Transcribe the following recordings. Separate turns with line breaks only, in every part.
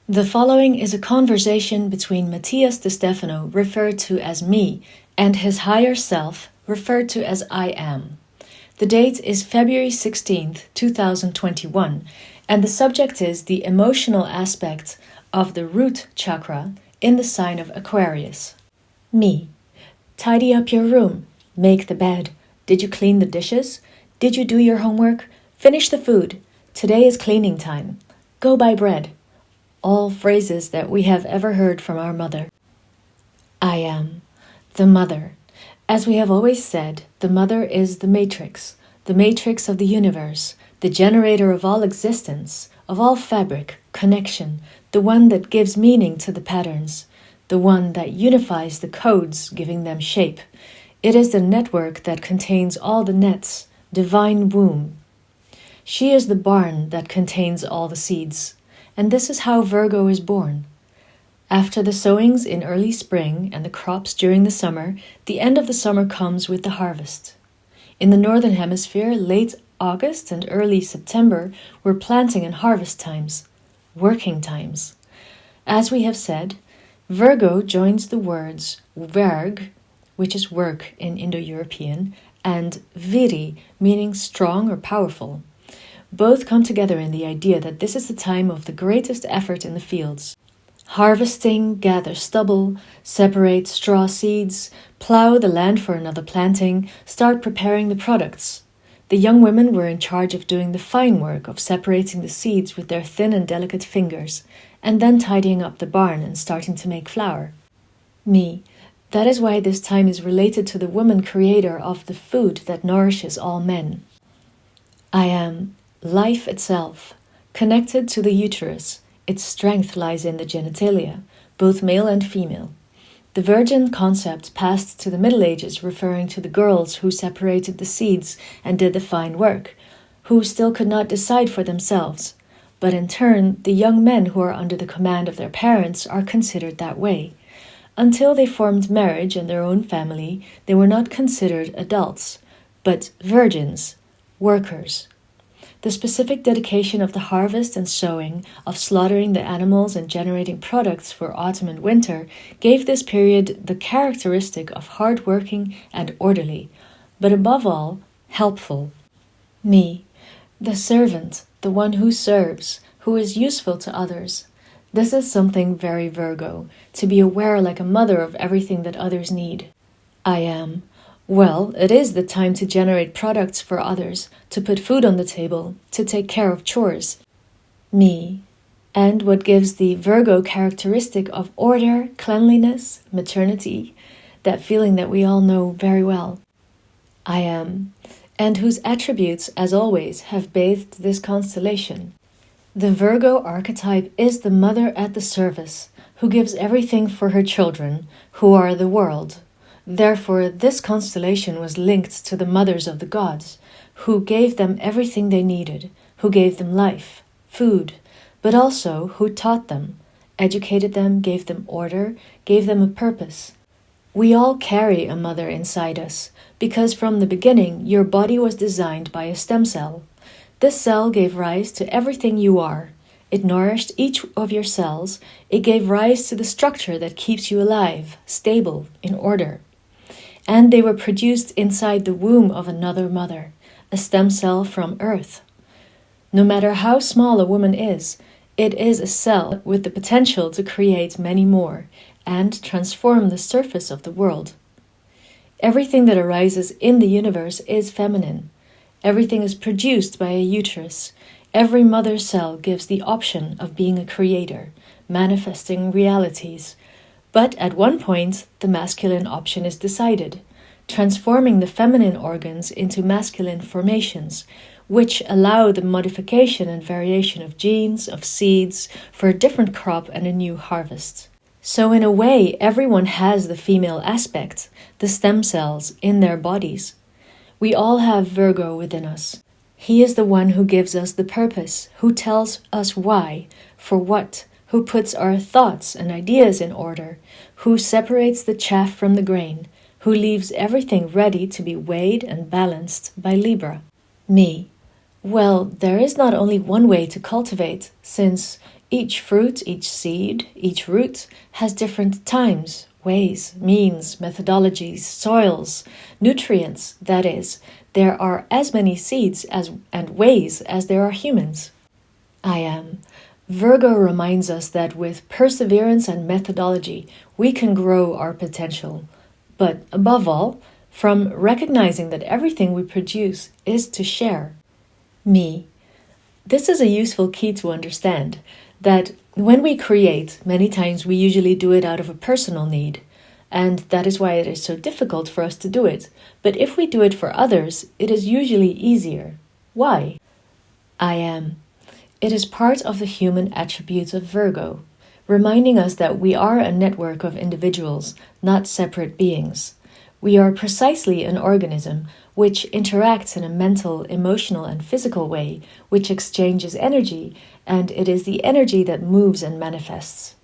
The following is a conversation between Matías De Stefano, referred to as me, and his higher self, referred to as I am. The date is February 16th, 2021, and the subject is the emotional aspect of the root chakra in the sign of Aquarius. Me. Tidy up your room. Make the bed. Did you clean the dishes? Did you do your homework? Finish the food. Today is cleaning time. Go buy bread. All phrases that we have ever heard from our mother. I am the mother. As we have always said, the mother is the matrix of the universe, the generator of all existence, of all fabric, connection, the one that gives meaning to the patterns, the one that unifies the codes, giving them shape. It is the network that contains all the nets, divine womb. She is the barn that contains all the seeds. And this is how Virgo is born. After the sowings in early spring and the crops during the summer, the end of the summer comes with the harvest. In the Northern Hemisphere, late August and early September were planting and harvest times, working times. As we have said, Virgo joins the words verg, which is work in Indo-European, and viri, meaning strong or powerful. Both come together in the idea that this is the time of the greatest effort in the fields. Harvesting, gather stubble, separate straw seeds, plow the land for another planting, start preparing the products. The young women were in charge of doing the fine work of separating the seeds with their thin and delicate fingers, and then tidying up the barn and starting to make flour. Me. That is why this time is related to the woman creator of the food that nourishes all men. I am life itself, connected to the uterus. Its strength lies in the genitalia, both male and female. The virgin concept passed to the Middle Ages, referring to the girls who separated the seeds and did the fine work, who still could not decide for themselves. But in turn, the young men who are under the command of their parents are considered that way. Until they formed marriage and their own family, they were not considered adults, but virgins, workers. The specific dedication of the harvest and sowing, of slaughtering the animals and generating products for autumn and winter, gave this period the characteristic of hard-working and orderly, but above all, helpful. Me, the servant, the one who serves, who is useful to others. This is something very Virgo, to be aware like a mother of everything that others need. I am. Well, it is the time to generate products for others, to put food on the table, to take care of chores. Me. And what gives the Virgo characteristic of order, cleanliness, maternity, that feeling that we all know very well. I am. And whose attributes, as always, have bathed this constellation. The Virgo archetype is the mother at the service, who gives everything for her children, who are the world. Therefore, this constellation was linked to the mothers of the gods, who gave them everything they needed, who gave them life, food, but also who taught them, educated them, gave them order, gave them a purpose. We all carry a mother inside us, because from the beginning your body was designed by a stem cell. This cell gave rise to everything you are. It nourished each of your cells. It gave rise to the structure that keeps you alive, stable, in order. And they were produced inside the womb of another mother, a stem cell from Earth. No matter how small a woman is, it is a cell with the potential to create many more and transform the surface of the world. Everything that arises in the universe is feminine. Everything is produced by a uterus. Every mother cell gives the option of being a creator, manifesting realities. But at one point, the masculine option is decided, transforming the feminine organs into masculine formations, which allow the modification and variation of genes, of seeds, for a different crop and a new harvest. So in a way, everyone has the female aspect, the stem cells, in their bodies. We all have Virgo within us. He is the one who gives us the purpose, who tells us why, for what, who puts our thoughts and ideas in order, who separates the chaff from the grain, who leaves everything ready to be weighed and balanced by Libra. Me. Well, there is not only one way to cultivate, since each fruit, each seed, each root has different times, ways, means, methodologies, soils, nutrients. That is, there are as many seeds and ways as there are humans. I am. Virgo reminds us that with perseverance and methodology, we can grow our potential. But above all, from recognizing that everything we produce is to share. Me. This is a useful key to understand, that when we create, many times we usually do it out of a personal need, and that is why it is so difficult for us to do it. But if we do it for others, it is usually easier. Why? I am. It is part of the human attributes of Virgo, reminding us that we are a network of individuals, not separate beings. We are precisely an organism which interacts in a mental, emotional, and physical way, which exchanges energy, and it is the energy that moves and manifests.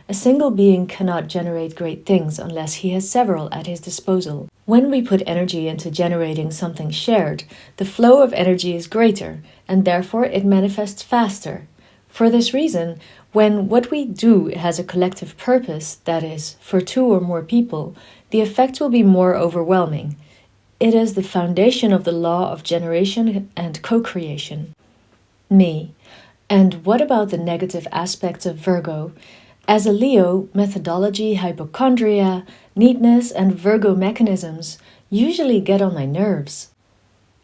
A single being cannot generate great things unless he has several at his disposal. When we put energy into generating something shared, the flow of energy is greater, and therefore it manifests faster. For this reason, when what we do has a collective purpose, that is, for two or more people, the effect will be more overwhelming. It is the foundation of the law of generation and co-creation. Me. And what about the negative aspects of Virgo? As a Leo, methodology, hypochondria, neatness, and Virgo mechanisms usually get on my nerves.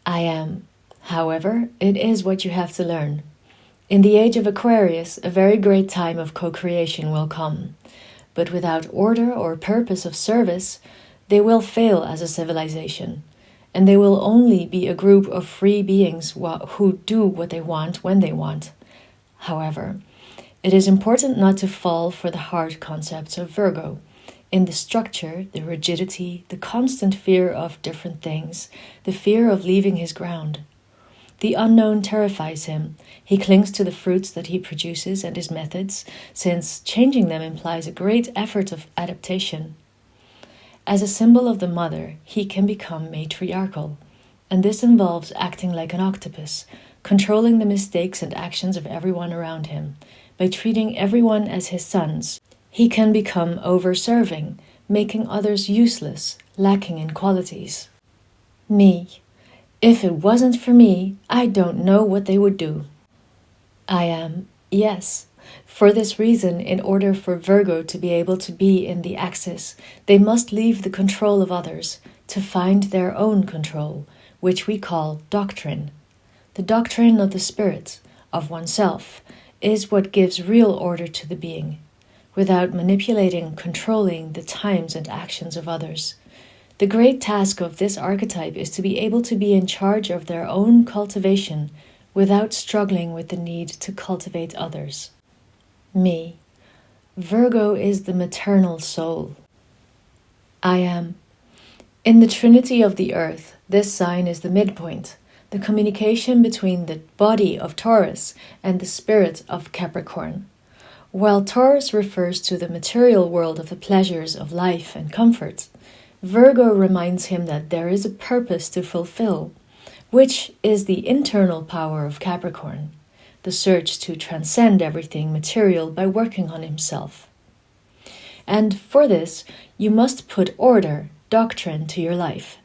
I am. However, it is what you have to learn. In the age of Aquarius, a very great time of co-creation will come. But without order or purpose of service, they will fail as a civilization, and they will only be a group of free beings who do what they want when they want. However, it is important not to fall for the hard concepts of Virgo. In the structure, the rigidity, the constant fear of different things, the fear of leaving his ground. The unknown terrifies him. He clings to the fruits that he produces and his methods, since changing them implies a great effort of adaptation. As a symbol of the mother, he can become matriarchal, and this involves acting like an octopus, controlling the mistakes and actions of everyone around him. By treating everyone as his sons, he can become over-serving, making others useless, lacking in qualities. Me. If it wasn't for me, I don't know what they would do. I am. Yes. For this reason, in order for Virgo to be able to be in the axis, they must leave the control of others to find their own control, which we call doctrine. The doctrine of the spirit, of oneself, is what gives real order to the being, without manipulating and controlling the times and actions of others. The great task of this archetype is to be able to be in charge of their own cultivation without struggling with the need to cultivate others. Me. Virgo is the maternal soul. I am. In the trinity of the earth, this sign is the midpoint, the communication between the body of Taurus and the spirit of Capricorn. While Taurus refers to the material world of the pleasures of life and comfort, Virgo reminds him that there is a purpose to fulfill, which is the internal power of Capricorn, the search to transcend everything material by working on himself. And for this, you must put order, doctrine to your life.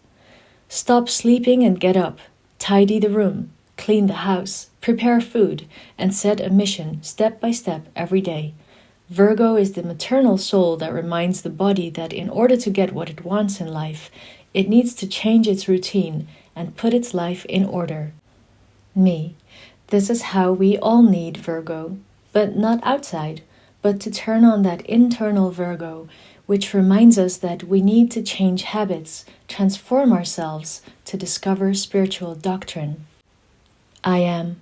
Stop sleeping and get up, tidy the room, clean the house, prepare food, and set a mission step by step every day. Virgo is the maternal soul that reminds the body that in order to get what it wants in life, it needs to change its routine and put its life in order. Me. This is how we all need Virgo, but not outside, but to turn on that internal Virgo, which reminds us that we need to change habits, transform ourselves to discover spiritual doctrine. I am.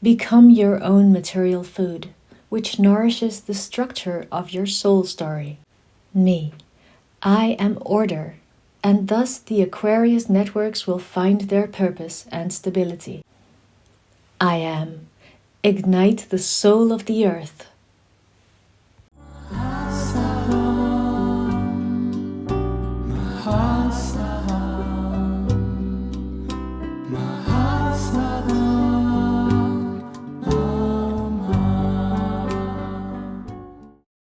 Become your own material food, which nourishes the structure of your soul story. Me. I am order, and thus the Aquarius networks will find their purpose and stability. I am. Ignite the soul of the earth.